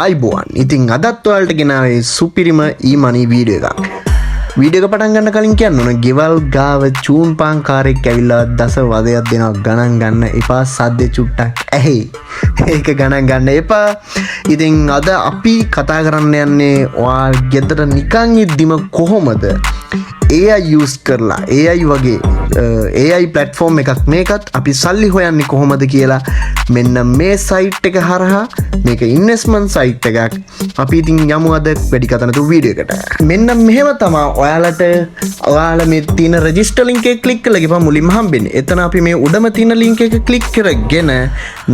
ආයිබෝවන්. ඉතින් අදත් ඔයාලට ගෙනාවේ සුපිරිම e-money වීඩියෝ එකක්. වීඩියෝ එක පටන් ගන්න කලින් කියන්න ඕන ගෙවල් ගාව චූන් පාන්කාරයෙක් ඇවිල්ලා දස වදයක් දෙනවා ගණන් ගන්න එපා සද්දේ චුට්ටක් ඇහි. ඒක ගණන් ගන්න එපා. ඉතින් අද අපි කතා කරන්න යන්නේ ඔයා ගෙදර නිකන් ඉද්දිම කොහොමද AI use කරලා AI වගේ AI platform එකක් මේකත් අපි සල්ලි හොයන්නේ කොහොමද කියලා මෙන්න මේ site එක හරහා මේක investment site එකක් අපි ඉතින් යමු අද වැඩි කතා නැතුව වීඩියෝ එකට. මෙන්න මෙහෙම තමයි ඔයාලා මේ තියෙන register link එක click කරලා ගිහම මුලින්ම හම්බෙන්නේ. එතන අපි මේ උඩම තියෙන link එක click කරගෙන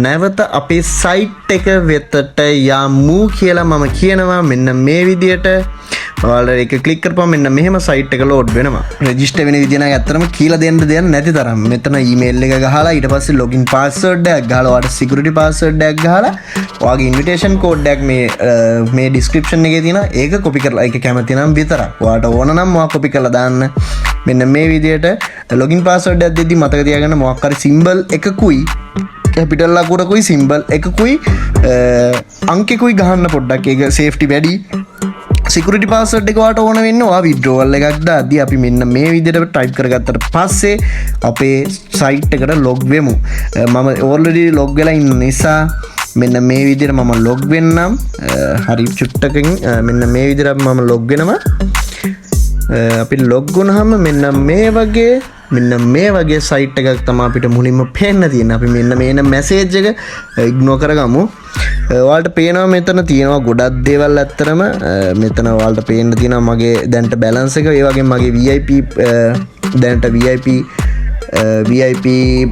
නැවත අපේ site එක වෙතට යමු කියලා මම කියනවා. මෙන්න මේ විදියට ඔයාලා ඒක ක්ලික් කරපුවම මෙන්න මෙහෙම සයිට් එක ලෝඩ් වෙනවා. රෙජිස්ටර් වෙන විදිය නම් ඇත්තටම කියලා දෙන්න දෙයක් නැති තරම්. මෙතන ඊමේල් එක ගහලා ඊට පස්සේ ලොගින් පාස්වර්ඩ් එකක් ගහලා ඔයාලට සිකියුරිටි පාස්වර්ඩ් එකක් ගහලා ඔයාගේ ඉන්විටේෂන් කෝඩ් එකක් මේ ඩිස්ක්‍රිප්ෂන් එකේ තියෙනවා. ඒක කොපි කරලා ඒක කැමති නම් විතරක්. ඔයාලට ඕන නම් ඔයා කොපි කරලා දාන්න. මෙන්න මේ විදියට ලොගින් පාස්වර්ඩ් එකක් දෙද්දි මතක තියාගන්න මොකක් හරි සිම්බල් එකකුයි කැපිටල් අකුරකුයි සිම්බල් එකකුයි අංකෙකුයි ගහන්න පොඩ්ඩක්. ඒක සේෆ්ටි වැඩි. සිකියුරිටි පාස්වර්ඩ් එක ඔයාලට ඕන වෙන්නේ ඔයා විඩ්‍රෝවල් එකක් දාද්දී අපි මෙන්න මේ විදිහට ටයිප් කරගත්තට පස්සේ අපේ සයිට් එකට ලොග් වෙමු. මම ඕල්රෙඩි ලොග් වෙලා ඉන්න නිසා මෙන්න මේ විදිහට මම ලොග් වෙන්නම්. හරි චුට්ටකින් මෙන්න මේ විදිහට මම ලොග් වෙනවා. අපි ලොග් වුණාම මෙන්න මේ වගේ සයිට් එකක් තමයි අපිට මුලින්ම පේන්න තියෙන්නේ. අපි මෙන්න මේන මැසේජ් එක ඉග්නෝර් කරගමු. ඔයාලට පේනවා මෙතන තියෙනවා ගොඩක් දේවල්. ඇත්තරම මෙතන ඔයාලට පේන්න තියෙනවා මගේ දැන්ට බැලන්ස් එක. ඒ වගේම මගේ VIP දැන්ට VIP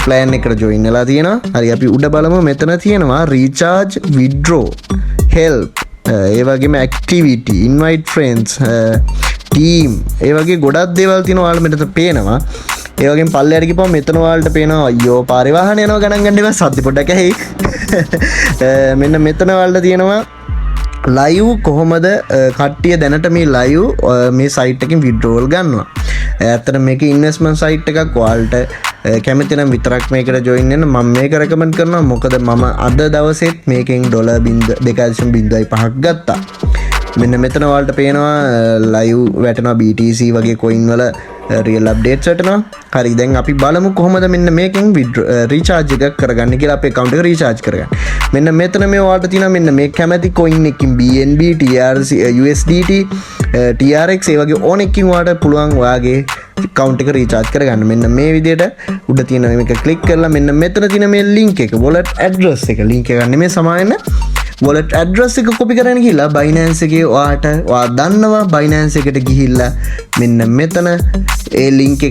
plan එකට join වෙලා තියෙනවා. හරි අපි උඩ බලමු. මෙතන තියෙනවා recharge, withdraw, help, ඒ වගේම activity, invite friends, team, ඒ වගේ ගොඩක් දේවල් තියෙනවා ඔයාලට මෙතන පේනවා. ඒ වගේම පල්ලෙහාට ගිහපුවම මෙතන ඔයාලට පේනවා අයියෝ පාරේ වාහන යනවා ගණන් ගන්න එපා සද්ද පොඩ්ඩක් ඇහි. මෙන්න මෙතන ඔයාලට තියෙනවා ලයිව් කොහොමද කට්ටිය දැනට මේ ලයිව් මේ සයිට් එකකින් විඩ්‍රෝවල් ගන්නවා. ඇත්තට මේක ඉන්වෙස්ට්මන්ට් සයිට් එකක්. ඔයාලට කැමති නම් විතරක් මේකට ජොයින් වෙන්න මම මේක රෙකමන්ඩ් කරනවා. මොකද මම අද දවසෙත් මේකෙන් $2.5ක් ගත්තා. මෙන්න මෙතන ඔයාලට පේනවා ලයිව් වැටෙනවා BTC වගේ කොයින් වල රියල් අප්ඩේට්ස් වැටෙනවා. හරි දැන් අපි බලමු කොහොමද මෙන්න මේකෙන් රීචාර්ජ් එකක් කරගන්න කියලා අපේ account එක රීචාර්ජ් කරගන්න. මෙන්න මෙතන මේ ඔයාලට තියෙනවා මෙන්න මේ කැමති coin එකකින් BNB, TRC, USDT, TRX ඒ වගේ ඕන එකකින් ඔයාලට පුළුවන් ඔයාගේ account එක රීචාර්ජ් කරගන්න. මෙන්න මේ විදිහට උඩ තියෙන මේක ක්ලික් කරලා මෙන්න මෙතන තියෙන මේ link එක wallet address එක link එක නෙමෙයි සමාවෙන්න wallet address එක copy කරගෙන ගිහලා Binance එකේ ඔයා දන්නවා Binance එකට ගිහිල්ලා මෙන්න මෙතන ඒ link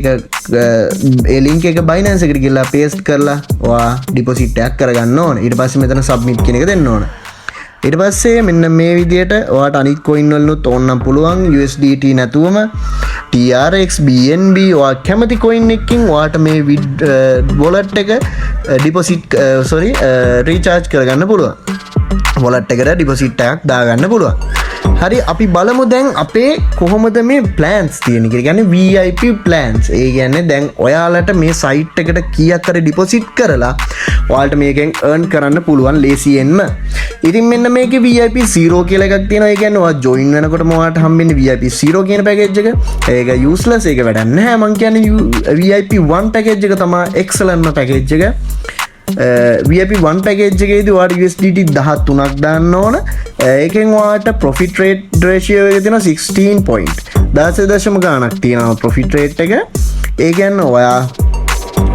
එක Binance එකට ගිහලා paste කරලා ඔයා deposit එකක් කරගන්න ඕනේ. ඊට පස්සේ මෙතන submit කියන එක දෙන්න ඕනේ. ඊට පස්සේ මෙන්න මේ විදියට ඔයාට අනිත් coin වලනුත් ඕනනම් පුළුවන් USDT නැතුවම TRX, BNB ඔයා කැමති coin එකකින් ඔයාට මේ wallet එක recharge කරගන්න පුළුවන්. wallet එකට deposit එකක් දාගන්න පුළුවන්. හරි අපි බලමු දැන් අපේ කොහොමද මේ plans තියෙන්නේ කියලා. කියන්නේ VIP plans. ඒ කියන්නේ දැන් ඔයාලට මේ site එකට කීයක් හරි deposit කරලා ඔයාලට මේකෙන් earn කරන්න පුළුවන් ලේසියෙන්ම. ඉතින් මෙන්න මේකේ VIP 0 කියලා එකක් තියෙනවා. ඒ කියන්නේ ඔයා join වෙනකොටම ඔයාලට හම්බෙන්නේ VIP 0 කියන package එක. ඒක useless. ඒක වැඩක් නැහැ. මං කියන්නේ VIP 1 package එක තමයි excellent package එක. VIP 1 package එකේදී ඔයාලට USDT 13ක් දාන්න ඕන. ඒකෙන් ඔයාලට profit rate ratio එක තියෙනවා 16 point. 16 ගාණක් තියෙනවා profit rate එක. ඒ කියන්නේ ඔයා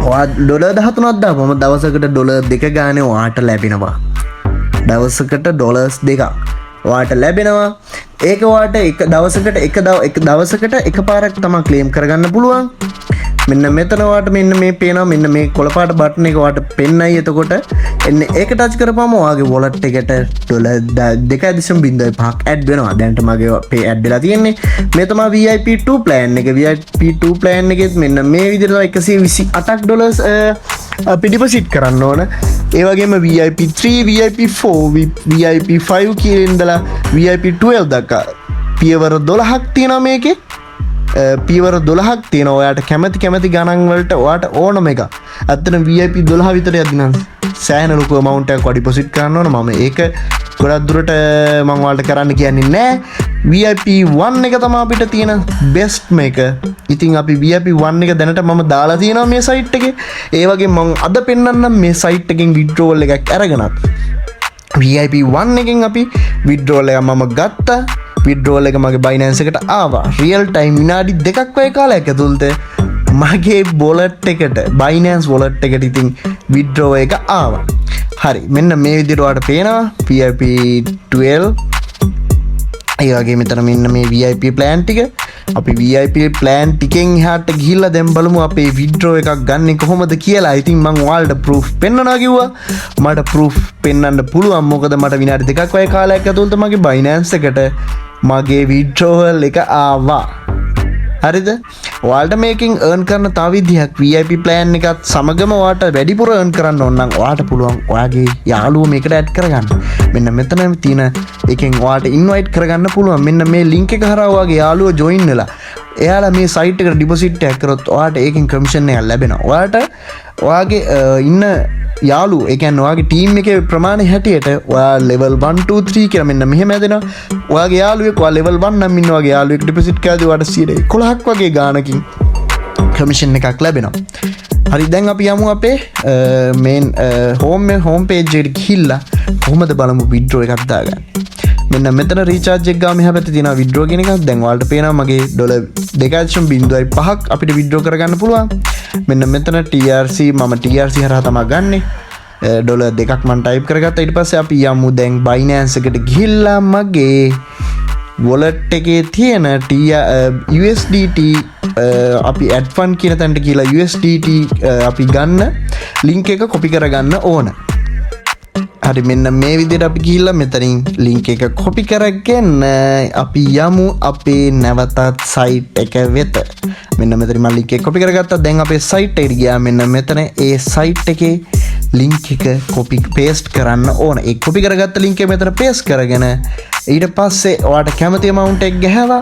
$13ක් දාපුවම දවසකට $2 ගානේ ඔයාලට ලැබෙනවා. දවසකට $2 ඔයාලට ලැබෙනවා. ඒක ඔයාලට එක දවසකට එකපාරක් තමයි claim කරගන්න පුළුවන්. මෙන්න මෙතන ඔයාලට මෙන්න මේ පේනවා මෙන්න මේ කොළපාට බටන් එක ඔයාලට පෙන්නයි. එතකොට එන්න ඒක ටච් කරපුවම ඔයාගේ wallet එකට $2.5ක් ඇඩ් වෙනවා. දැන්ට මගේ පේ ඇඩ් වෙලා තියෙන්නේ. මේ තමයි VIP 2 plan එක. VIP 2 plan එකෙත් මෙන්න මේ විදිහට $128ක් අපි ඩිපොසිට් කරන්න ඕන. ඒ වගේම VIP 3, VIP 4, VIP 5 කියන ඉඳලා VIP 12 දක්වා පියවර 12ක් තියෙනවා මේකේ. පියවර 12ක් තියෙනවා. ඔයාට කැමති ගණන් වලට ඔයාට ඕනම එක. අතන VIP 12 විතර යද්දී නම් සෑහෙන ලොකු amount එකක් ඩිපොසිට් කරන්න ඕන. මම ඒක ගොඩක් දුරට මම ඔයාලට කරන්න කියන්නේ නැහැ. VIP 1 එක තමයි අපිට තියෙන බෙස්ට් මේක. ඉතින් අපි VIP 1 එක දැනට මම දාලා තියෙනවා මේ සයිට් එකේ. ඒ වගේ මම අද පෙන්නන්නම් මේ සයිට් එකෙන් withdrawal එකක් අරගෙනත්. VIP 1 එකෙන් අපි withdrawal එක මම ගත්තා. withdrawal එක මගේ Binance එකට ආවා. real time විනාඩි 2ක් වගේ කාලයක් ඇතුළත මගේ wallet එකට Binance wallet එකට ඉතින් withdrawal එක ආවා. හරි මෙන්න මේ විදිහට ඔයාලට පේනවා VIP 12 ඒ වගේ මෙතන මෙන්න මේ VIP plan ටික අපි VIP plan ටිකෙන් එහාට ගිහිල්ලා දැන් බලමු අපේ withdraw එකක් ගන්න කොහොමද කියලා. ඉතින් මම ඔයාලට proof පෙන්නනවා කිව්වා. මට proof පෙන්වන්න පුළුවන් මොකද මට විනාඩි 2ක් වගේ කාලයක් ඇතුළත මගේ Binance එකට මගේ withdrawal එක ආවා. හරිද? ඔයාලට මේකෙන් earn කරන්න තව විදිහක් VIP plan එකත් සමගම ඔයාලට වැඩිපුර earn කරන්න ඕන නම් ඔයාලට පුළුවන් ඔයාගේ යාළුවෝ මේකට add කරගන්න. මෙන්න මෙතන තියෙන එකෙන් ඔයාලට invite කරගන්න පුළුවන්. මෙන්න මේ link එක හරහා ඔයාගේ යාළුවෝ join වෙලා එයාලා මේ site එකට deposit එකක් කරොත් ඔයාලට ඒකෙන් commission එකක් ලැබෙනවා. ඔයාලට ඔයාගේ ඉන්න යාළුවෝ ඒ කියන්නේ ඔයාගේ team එකේ ප්‍රමාණය හැටියට ඔයා level 1 2 3 කියලා මෙන්න මෙහෙම හැදෙනවා. ඔයාගේ යාළුවෙක් ඔයා level 1 නම් ඉන්න ඔයාගේ යාළුවෙක් deposit කරද්දී ඔයාලට 11ක් වගේ ගානකින් commission එකක් ලැබෙනවා. හරි දැන් අපි යමු අපේ main home page එකට ගිහිල්ලා කොහොමද බලමු withdraw එකක් දාගන්න. මෙන්න මෙතන recharge එක ගාම මෙහා පැත්තේ තියෙනවා withdraw කියන එකක්. දැන් ඔයාලට පේනවා මගේ $2.5ක් අපිට withdraw කරගන්න පුළුවන්. මෙන්න මෙතන TRC මම TRC හරහා තමයි ගන්නෙ. $2ක් මම type කරගත්තා. ඊට පස්සේ අපි යමු දැන් Binance එකට ගිහිල්ලා මගේ wallet එකේ තියෙන USDT අපි add fund කියන තැනට ගිහිල්ලා USDT අපි ගන්න link එක copy කරගන්න ඕන. හරි මෙන්න මේ විදිහට අපි ගිහිල්ලා මෙතනින් link එක copy කරගෙන අපි යමු අපේ නැවතත් site එක වෙත. මෙන්න මෙතන මම link එක copy කරගත්තා. දැන් අපේ site එකට ගියා. මෙන්න මෙතන ඒ site එකේ link එක copy paste කරන්න ඕන. ඒ copy කරගත්ත link එක මෙතන paste කරගෙන ඊට පස්සේ ඔයාලට කැමති amount එක ගහලා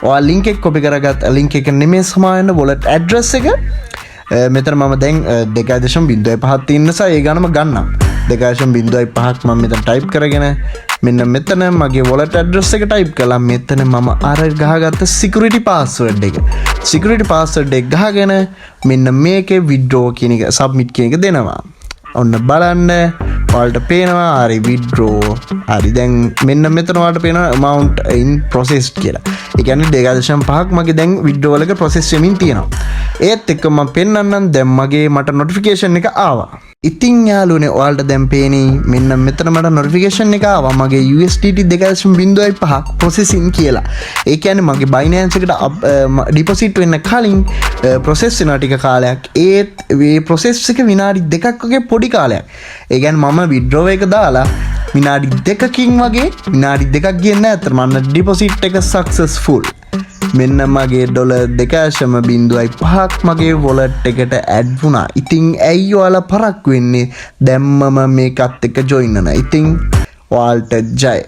ඔයා link එක copy කරගත්ත link එක නෙමෙයි සමාන wallet address එක මෙතන මම දැන් 2.5 තියෙන නිසා ඒ ගානම ගන්නම්. 2.5ක් මම මෙතන type කරගෙන මෙන්න මෙතන මගේ wallet address එක type කළා. මෙතන මම අර ගහගත්ත security password එක ගහගෙන මෙන්න මේකේ withdraw කියන එක submit කියන එක දෙනවා. ඔන්න බලන්න ඔයාලට පේනවා හරි withdraw. හරි දැන් මෙන්න මෙතන ඔයාලට පේනවා amount in processed කියලා. ඒ කියන්නේ 2.5ක් මගේ දැන් withdrawal එක process වෙමින් තියෙනවා. ඒත් එක්ක මම පෙන්නන්නම් දැන් මට notification එක ආවා. ඉතින් යාළුවනේ ඔයාලට දැන් පේන්නේ මෙන්න මෙතන මට notification එක ආවා මගේ USDT 2.5ක් processing කියලා. ඒ කියන්නේ මගේ Binance එකට deposit වෙන්න කලින් process වෙන ටික කාලයක්. ඒත් මේ process එක විනාඩි 2ක් වගේ පොඩි කාලයක්. ඒ කියන්නේ මම withdraw එක දාලා විනාඩි 2කින් වගේ විනාඩි 2ක් ගියේ නැහැ. අතර මම deposit එක successful. මෙන්න මගේ $2.5ක් මගේ wallet එකට add වුණා. ඉතින් ඇයි ඔයාලා පරක්කු වෙන්නේ? දැම්මම මේකත් එක්ක join වෙනවා. ඉතින් ඔයාලට ජය.